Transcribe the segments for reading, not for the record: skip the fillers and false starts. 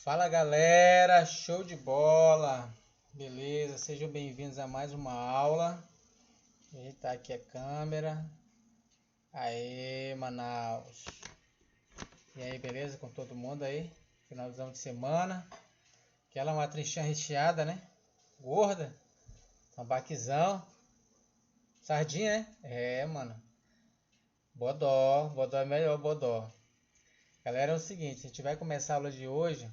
Fala galera, show de bola! Beleza, sejam bem-vindos a mais uma aula. Ajeitar aqui a câmera. Aê, Manaus! E aí, beleza com todo mundo aí? Finalzão de semana. Aquela matrinha recheada, né? Gorda. Tambaquizão. Sardinha, né? É, mano. Bodó é melhor, bodó. Galera, é o seguinte, a gente vai começar a aula de hoje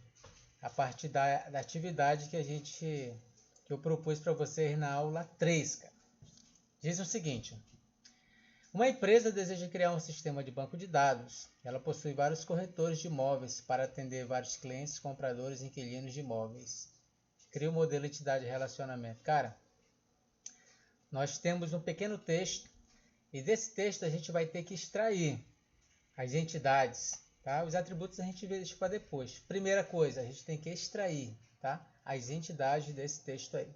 a partir da atividade que eu propus para vocês na aula 3, cara. Diz o seguinte: uma empresa deseja criar um sistema de banco de dados. Ela possui vários corretores de imóveis para atender vários clientes, compradores e inquilinos de imóveis. Cria o modelo entidade relacionamento. Cara, nós temos um pequeno texto e desse texto a gente vai ter que extrair as entidades. Tá? Os atributos a gente deixa para depois. Primeira coisa, a gente tem que extrair, tá? As entidades desse texto aí.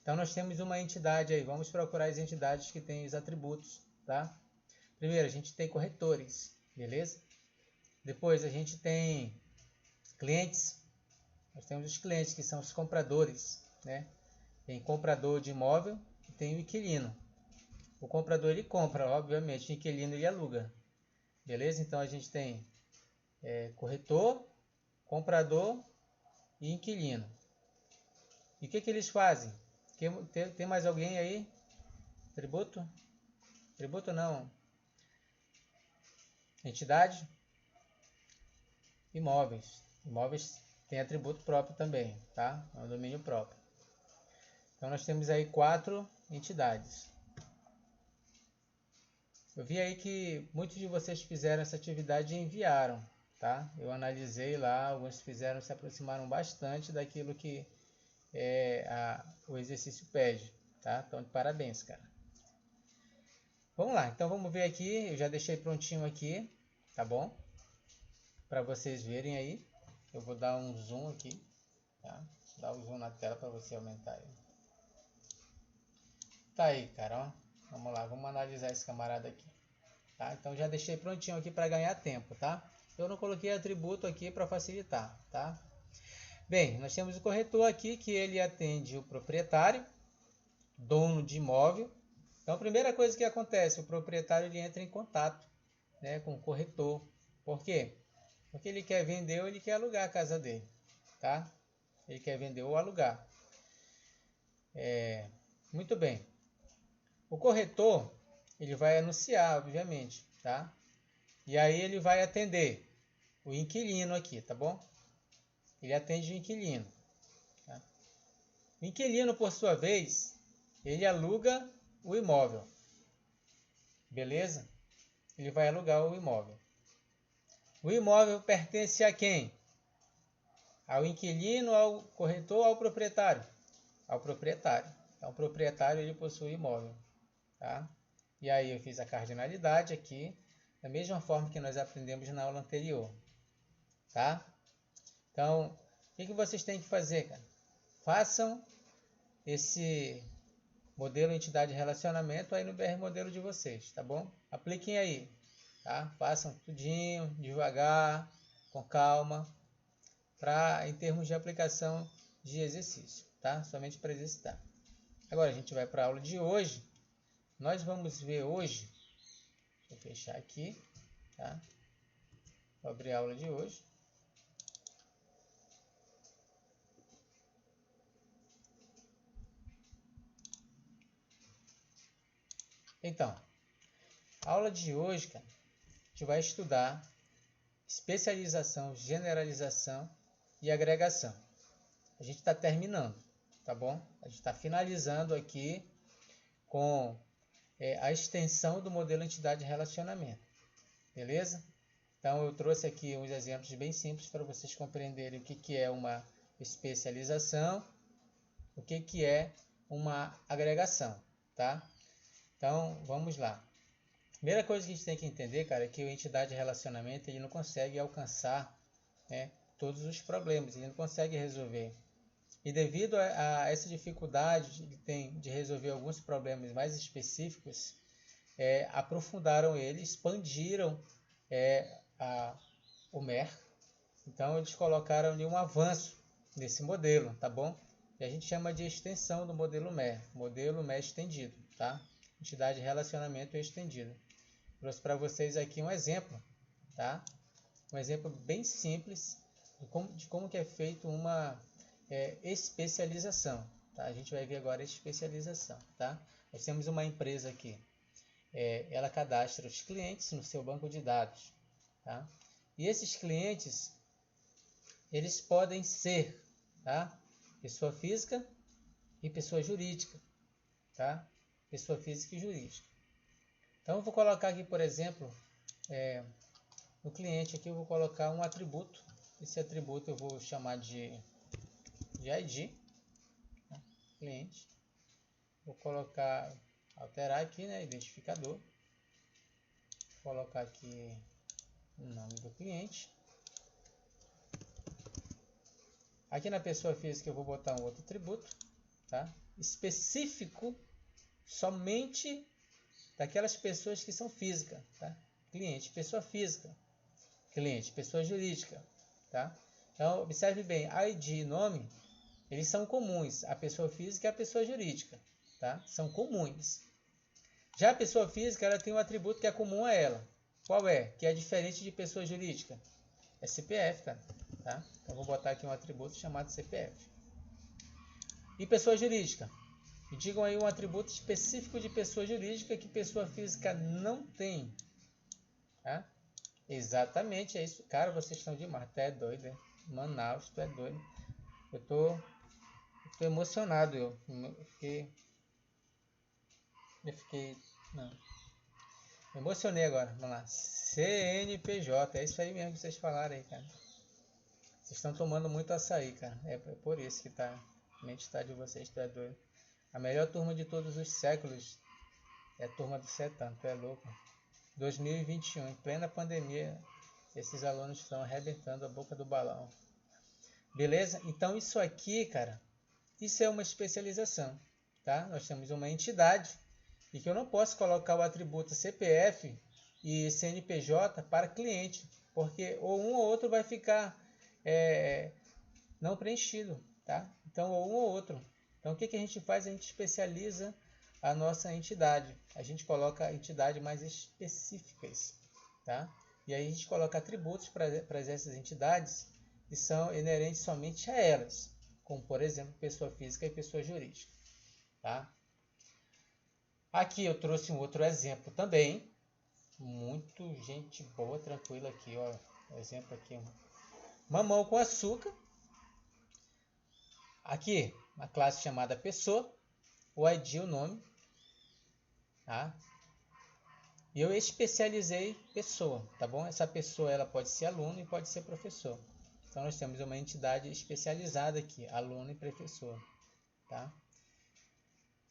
Então nós temos uma entidade aí, vamos procurar as entidades que têm os atributos, tá? Primeiro a gente tem corretores, beleza? Depois a gente tem clientes. Nós temos os clientes que são os compradores, né? Tem comprador de imóvel e tem o inquilino. O comprador ele compra, obviamente, o inquilino ele aluga, beleza? Então a gente tem corretor, comprador e inquilino. E o que eles fazem? Tem mais alguém aí? Tributo? Tributo não. Entidade? Imóveis. Imóveis tem atributo próprio também, tá? É um domínio próprio. Então nós temos aí 4 entidades. Eu vi aí que muitos de vocês fizeram essa atividade e enviaram, tá? Eu analisei lá, alguns fizeram, se aproximaram bastante daquilo que o exercício pede, tá? Então, de parabéns, cara. Vamos lá, então vamos ver aqui, eu já deixei prontinho aqui, tá bom? Para vocês verem aí, eu vou dar um zoom aqui, tá? Dar um zoom na tela para você aumentar aí. Tá aí, cara, ó. Vamos lá, vamos analisar esse camarada aqui. Tá? Então já deixei prontinho aqui para ganhar tempo, tá? Eu não coloquei atributo aqui para facilitar, tá? Bem, nós temos o corretor aqui que ele atende o proprietário, dono de imóvel. Então a primeira coisa que acontece, o proprietário ele entra em contato, né, com o corretor. Por quê? Porque ele quer vender ou ele quer alugar a casa dele, tá? Ele quer vender ou alugar. Muito bem. O corretor ele vai anunciar, obviamente, tá? E aí ele vai atender o inquilino aqui, tá bom? Ele atende o inquilino. Tá? O inquilino, por sua vez, ele aluga o imóvel. Beleza? Ele vai alugar o imóvel. O imóvel pertence a quem? Ao inquilino, ao corretor, ao proprietário? Ao proprietário. Então, o proprietário ele possui o imóvel. Tá? E aí eu fiz a cardinalidade aqui, da mesma forma que nós aprendemos na aula anterior. Tá? Então, o que vocês têm que fazer, cara? Façam esse modelo entidade relacionamento aí no BR modelo de vocês, tá bom? Apliquem aí, tá? Façam tudinho, devagar, com calma, em termos de aplicação de exercício, tá? Somente para exercitar. Agora a gente vai para a aula de hoje. Nós vamos ver hoje, deixa eu fechar aqui, tá? Vou abrir a aula de hoje. Então, a aula de hoje, cara, a gente vai estudar especialização, generalização e agregação. A gente está terminando, tá bom? A gente está finalizando aqui com a extensão do modelo entidade relacionamento, beleza? Então eu trouxe aqui uns exemplos bem simples para vocês compreenderem o que é uma especialização, o que é uma agregação, tá? Então vamos lá. Primeira coisa que a gente tem que entender, cara, é que o entidade relacionamento ele não consegue alcançar, né, todos os problemas, ele não consegue resolver. E devido a essa dificuldade que ele tem de resolver alguns problemas mais específicos, aprofundaram ele, expandiram o MER, Então, eles colocaram ali um avanço nesse modelo, tá bom? E a gente chama de extensão do modelo MER estendido, tá? Entidade de relacionamento estendido. Trouxe para vocês aqui um exemplo, tá? Um exemplo bem simples de como que é feito uma especialização, tá? A gente vai ver agora a especialização, tá? Nós temos uma empresa aqui, ela cadastra os clientes no seu banco de dados, tá? E esses clientes, eles podem ser, tá? Pessoa física e pessoa jurídica, tá? Pessoa física e jurídica. Então, eu vou colocar aqui, por exemplo, no cliente aqui eu vou colocar um atributo. Esse atributo eu vou chamar de ID, tá? Cliente. Vou colocar, alterar aqui, né, identificador. Vou colocar aqui o nome do cliente. Aqui na pessoa física eu vou botar um outro atributo, tá? Específico somente daquelas pessoas que são físicas, tá? Cliente, pessoa física. Cliente, pessoa jurídica, tá? Então, observe bem, ID e nome, eles são comuns, a pessoa física e a pessoa jurídica, tá? São comuns. Já a pessoa física, ela tem um atributo que é comum a ela. Qual é? Que é diferente de pessoa jurídica. É CPF, cara, tá? Então, vou botar aqui um atributo chamado CPF. E pessoa jurídica? Me digam aí um atributo específico de pessoa jurídica que pessoa física não tem, tá? Exatamente, é isso. Cara, vocês estão demais. Tu é doido, hein? Manaus, tu é doido. Eu tô emocionado. Eu fiquei. Não. Me emocionei agora. Vamos lá. CNPJ. É isso aí mesmo que vocês falaram aí, cara. Vocês estão tomando muito açaí, cara. É por isso que a mente está de vocês. Tu é doido. A melhor turma de todos os séculos é a turma do Setan. Tu é louco. 2021, em plena pandemia, esses alunos estão arrebentando a boca do balão. Beleza? Então isso aqui, cara, isso é uma especialização, tá? Nós temos uma entidade e que eu não posso colocar o atributo CPF e CNPJ para cliente, porque ou um ou outro vai ficar não preenchido, tá? Então, ou um ou outro. Então, o que a gente faz? A gente especializa a nossa entidade. A gente coloca entidades mais específicas, tá? E aí a gente coloca atributos para essas entidades que são inerentes somente a elas, como por exemplo, pessoa física e pessoa jurídica, tá? Aqui eu trouxe um outro exemplo também, muito gente boa, tranquila aqui, ó. Exemplo aqui, mamão com açúcar. Aqui, uma classe chamada pessoa, o ID, o nome, tá? E eu especializei pessoa, tá bom? Essa pessoa ela pode ser aluno e pode ser professor. Então nós temos uma entidade especializada aqui, aluno e professor, tá?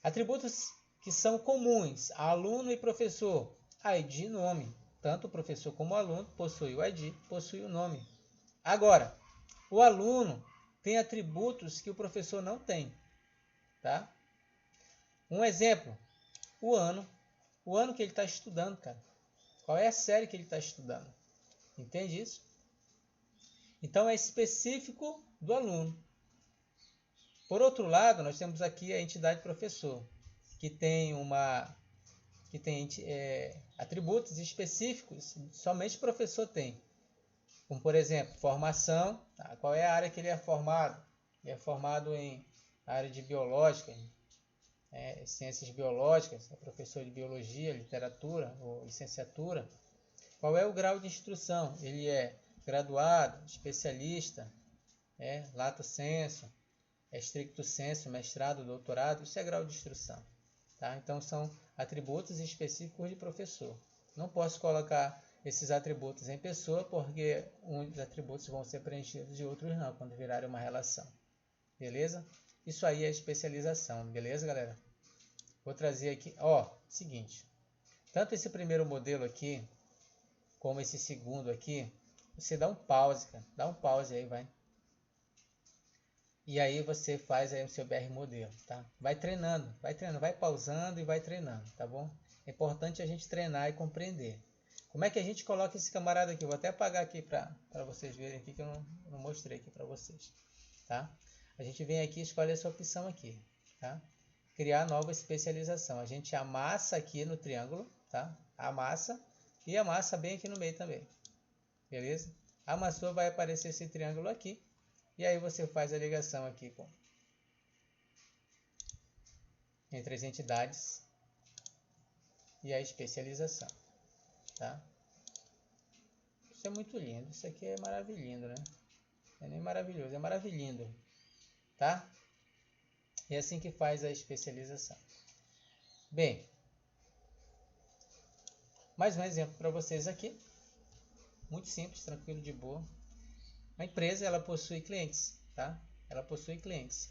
Atributos que são comuns a aluno e professor: ID e nome. Tanto o professor como o aluno possui o ID, possui o nome. Agora, o aluno tem atributos que o professor não tem, tá? Um exemplo, o ano que ele está estudando, cara. Qual é a série que ele está estudando? Entende isso? Então é específico do aluno. Por outro lado, nós temos aqui a entidade professor, que tem atributos específicos, somente o professor tem. Como, por exemplo, formação. Tá? Qual é a área que ele é formado? Ele é formado em área de biológica, ciências biológicas, é professor de biologia, literatura ou licenciatura. Qual é o grau de instrução? Ele é graduado, especialista, lato sensu, stricto sensu, mestrado, doutorado, isso é grau de instrução. Tá? Então são atributos específicos de professor. Não posso colocar esses atributos em pessoa, porque uns atributos vão ser preenchidos e outros não, quando virarem uma relação. Beleza? Isso aí é especialização, beleza, galera? Vou trazer aqui, seguinte. Tanto esse primeiro modelo aqui, como esse segundo aqui, você dá um pause, cara. Dá um pause aí, vai. E aí você faz aí o seu BR modelo, tá? Vai treinando, vai pausando e vai treinando, tá bom? É importante a gente treinar e compreender. Como é que a gente coloca esse camarada aqui? Eu vou até apagar aqui para vocês verem aqui, que eu não mostrei aqui para vocês. Tá? A gente vem aqui e escolhe essa opção aqui. Tá? Criar nova especialização. A gente amassa aqui no triângulo. Tá? Amassa. E amassa bem aqui no meio também. Beleza? Amassou, vai aparecer esse triângulo aqui. E aí você faz a ligação aqui entre as entidades e a especialização. Tá? Isso é muito lindo. Isso aqui é maravilhoso, né? Não é nem maravilhoso, é maravilhoso. Tá? É assim que faz a especialização. Bem, mais um exemplo para vocês aqui. Muito simples, tranquilo, de boa. A empresa, ela possui clientes, tá? Ela possui clientes.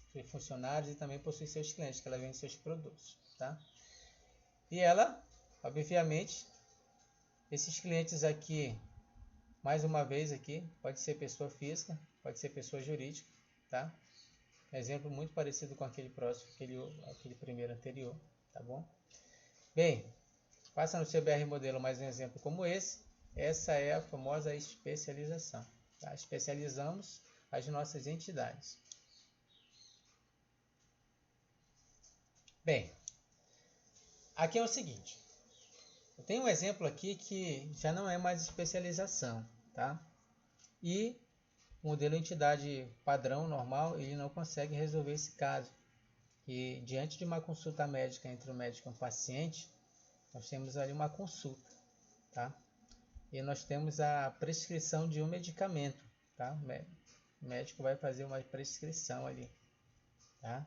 Possui funcionários e também possui seus clientes, que ela vende seus produtos, tá? E ela, obviamente, esses clientes aqui, mais uma vez aqui, pode ser pessoa física, pode ser pessoa jurídica, tá? Exemplo muito parecido com aquele próximo, aquele primeiro anterior, tá bom? Bem, passa no seu BR Modelo mais um exemplo como esse. Essa é a famosa especialização. Tá? Especializamos as nossas entidades. Bem, aqui é o seguinte. Eu tenho um exemplo aqui que já não é mais especialização, tá? E o modelo entidade padrão normal, ele não consegue resolver esse caso. E diante de uma consulta médica entre o médico e o paciente, nós temos ali uma consulta, tá? E nós temos a prescrição de um medicamento, tá? O médico vai fazer uma prescrição ali, tá?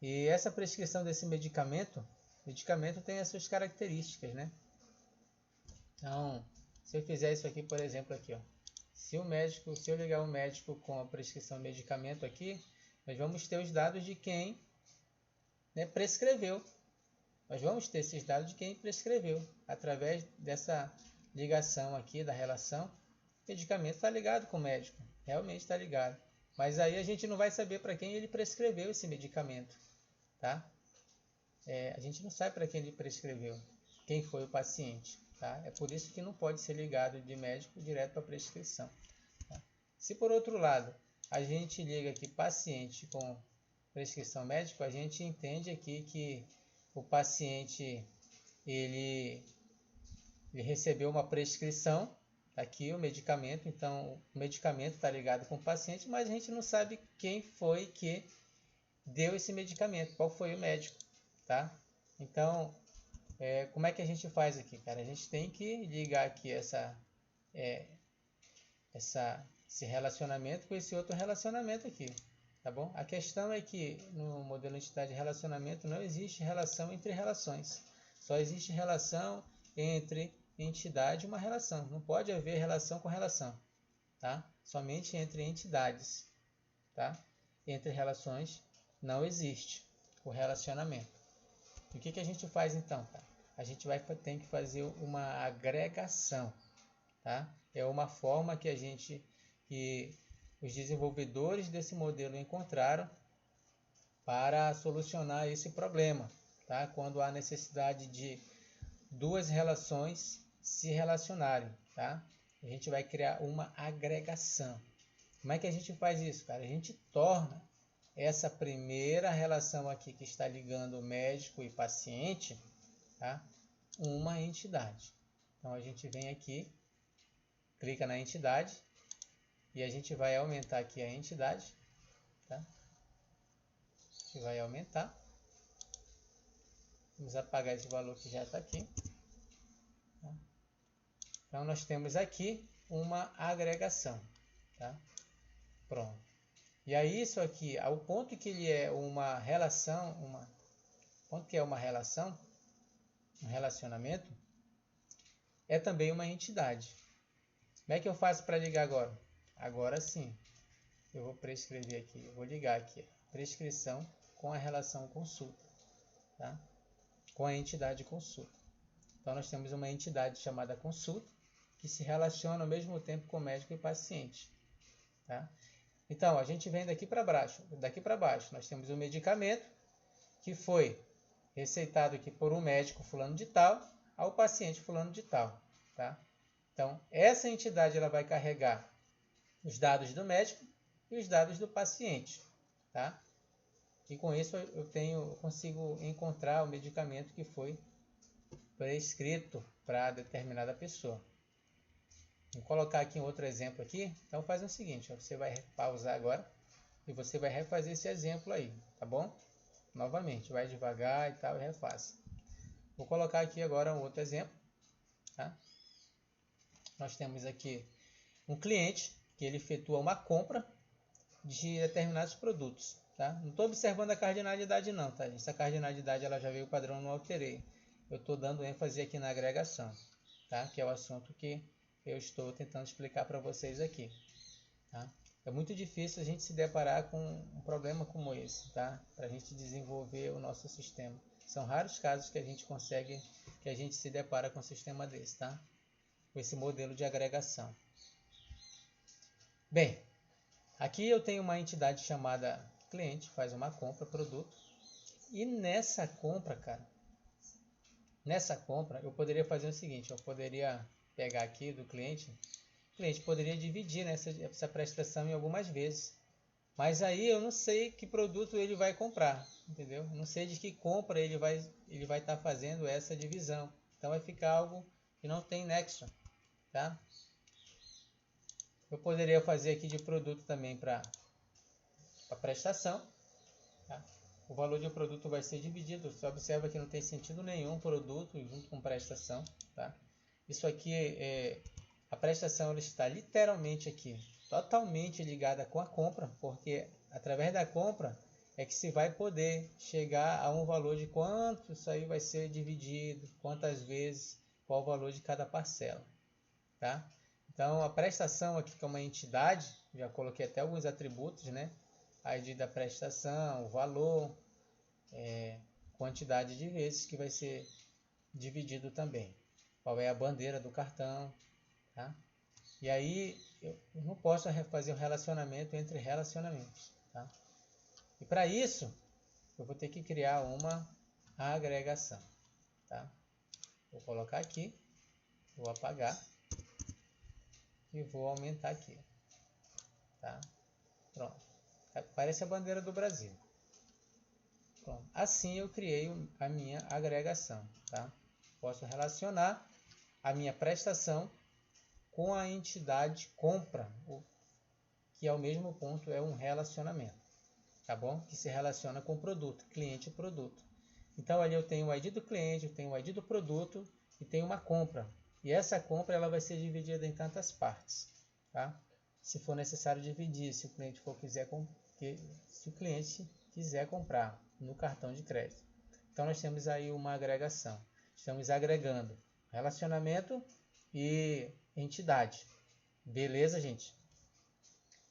E essa prescrição desse medicamento tem as suas características, né? Então, se eu fizer isso aqui, por exemplo, aqui, ó. Se eu ligar o médico com a prescrição de medicamento aqui, nós vamos ter os dados de quem, né, prescreveu. Nós vamos ter esses dados de quem prescreveu, através dessa ligação aqui da relação. O medicamento está ligado com o médico, realmente está ligado. Mas aí a gente não vai saber para quem ele prescreveu esse medicamento, tá? A gente não sabe para quem ele prescreveu, quem foi o paciente, tá? É por isso que não pode ser ligado de médico direto para a prescrição. Tá? Se por outro lado a gente liga aqui paciente com prescrição médica, a gente entende aqui que o paciente ele recebeu uma prescrição, aqui o medicamento, então o medicamento está ligado com o paciente, mas a gente não sabe quem foi que deu esse medicamento, qual foi o médico, tá? Então, como é que a gente faz aqui, cara? A gente tem que ligar aqui esse relacionamento com esse outro relacionamento aqui, tá bom? A questão é que no modelo de entidade de relacionamento não existe relação entre relações, só existe relação entre entidade e uma relação. Não pode haver relação com relação, tá? Somente entre entidades, tá? Entre relações não existe o relacionamento. E o que a gente faz então, cara? A gente tem que fazer uma agregação, tá? É uma forma que os desenvolvedores desse modelo encontraram para solucionar esse problema, tá? Quando há necessidade de duas relações se relacionarem, tá? A gente vai criar uma agregação. Como é que a gente faz isso, cara? A gente torna essa primeira relação aqui que está ligando o médico e paciente, tá? Uma entidade. Então a gente vem aqui, clica na entidade e a gente vai aumentar aqui a entidade, tá? A gente vai aumentar. Vamos apagar esse valor que já está aqui. Então, nós temos aqui uma agregação, tá? Pronto. E aí, isso aqui, ao ponto que ele é uma relação, um relacionamento, é também uma entidade. Como é que eu faço para ligar agora? Agora sim. Eu vou prescrever aqui, eu vou ligar aqui, prescrição com a relação consulta, tá? Com a entidade consulta. Então, nós temos uma entidade chamada consulta, que se relaciona ao mesmo tempo com médico e paciente, tá? Então, a gente vem daqui para baixo. Nós temos o medicamento que foi receitado aqui por um médico fulano de tal, ao paciente fulano de tal, tá? Então, essa entidade ela vai carregar os dados do médico e os dados do paciente, tá? E com isso eu consigo encontrar o medicamento que foi prescrito para determinada pessoa. Vou colocar aqui um outro exemplo aqui. Então faz o seguinte, ó, você vai pausar agora e você vai refazer esse exemplo aí, tá bom? Novamente, vai devagar e tal e refaça. Vou colocar aqui agora um outro exemplo, tá? Nós temos aqui um cliente que ele efetua uma compra de determinados produtos, tá? Não estou observando a cardinalidade não, tá? Essa cardinalidade ela já veio padrão, não alterei. Eu estou dando ênfase aqui na agregação, tá? Que é o assunto que eu estou tentando explicar para vocês aqui, tá? É muito difícil a gente se deparar com um problema como esse, tá? Para a gente desenvolver o nosso sistema. São raros casos que a gente consegue, que a gente se depara com um sistema desse, tá? Com esse modelo de agregação. Bem, aqui eu tenho uma entidade chamada cliente, faz uma compra, produto. E nessa compra, cara, eu poderia fazer o seguinte, eu poderia pegar aqui do cliente, o cliente poderia dividir essa prestação em algumas vezes. Mas aí eu não sei que produto ele vai comprar, entendeu? Eu não sei de que compra ele vai estar fazendo essa divisão. Então vai ficar algo que não tem nexo, tá? Eu poderia fazer aqui de produto também para prestação, tá? O valor de um produto vai ser dividido. Você observa que não tem sentido nenhum produto junto com prestação, tá? Isso aqui a prestação ela está literalmente aqui totalmente ligada com a compra, porque através da compra é que se vai poder chegar a um valor de quanto isso aí vai ser dividido, quantas vezes, qual o valor de cada parcela, tá? Então a prestação aqui que é uma entidade, já coloquei até alguns atributos, né? A ID da prestação, o valor, quantidade de vezes que vai ser dividido também. Qual é a bandeira do cartão, tá? E aí eu não posso fazer um relacionamento entre relacionamentos, tá? E para isso eu vou ter que criar uma agregação, tá? Vou colocar aqui, vou apagar e vou aumentar aqui, tá? Pronto. Parece a bandeira do Brasil. Pronto. Assim eu criei a minha agregação, tá? Posso relacionar a minha prestação com a entidade compra, que ao mesmo ponto é um relacionamento, tá bom? Que se relaciona com o produto, cliente e produto. Então ali eu tenho o ID do cliente, eu tenho o ID do produto e tenho uma compra. E essa compra ela vai ser dividida em tantas partes, tá? Se for necessário dividir, se o cliente quiser comprar no cartão de crédito. Então nós temos aí uma agregação. Estamos agregando relacionamento e entidade. Beleza, gente?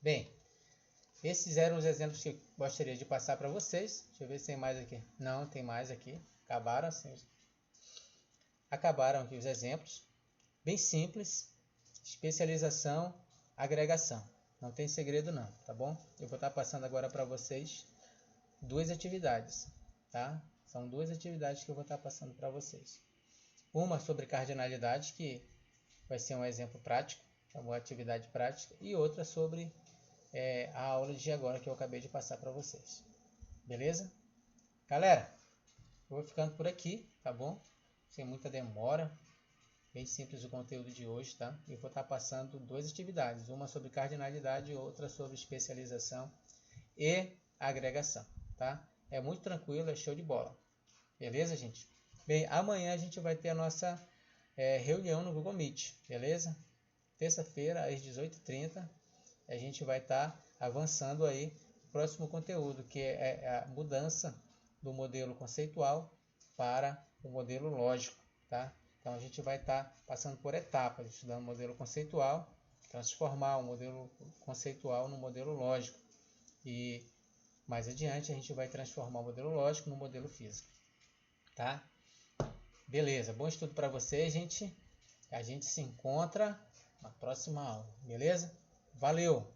Bem, esses eram os exemplos que eu gostaria de passar para vocês. Deixa eu ver se tem mais aqui. Não, tem mais aqui. Acabaram assim. Acabaram aqui os exemplos. Bem simples. Especialização, agregação. Não tem segredo não, tá bom? Eu vou estar passando agora para vocês duas atividades, tá? São duas atividades que eu vou estar passando para vocês. Uma sobre cardinalidade, que vai ser um exemplo prático, uma atividade prática, e outra sobre a aula de agora que eu acabei de passar para vocês. Beleza? Galera, eu vou ficando por aqui, tá bom? Sem muita demora. Bem simples o conteúdo de hoje, tá? Eu vou estar passando duas atividades, uma sobre cardinalidade e outra sobre especialização e agregação, tá? É muito tranquilo, é show de bola. Beleza, gente? Bem, amanhã a gente vai ter a nossa reunião no Google Meet, beleza? Terça-feira, às 18h30, a gente vai estar avançando aí o próximo conteúdo, que é a mudança do modelo conceitual para o modelo lógico, tá? Então a gente vai estar passando por etapas, estudando o modelo conceitual, transformar o modelo conceitual no modelo lógico. E mais adiante a gente vai transformar o modelo lógico no modelo físico. Tá? Beleza, bom estudo para vocês, gente. A gente se encontra na próxima aula, beleza? Valeu!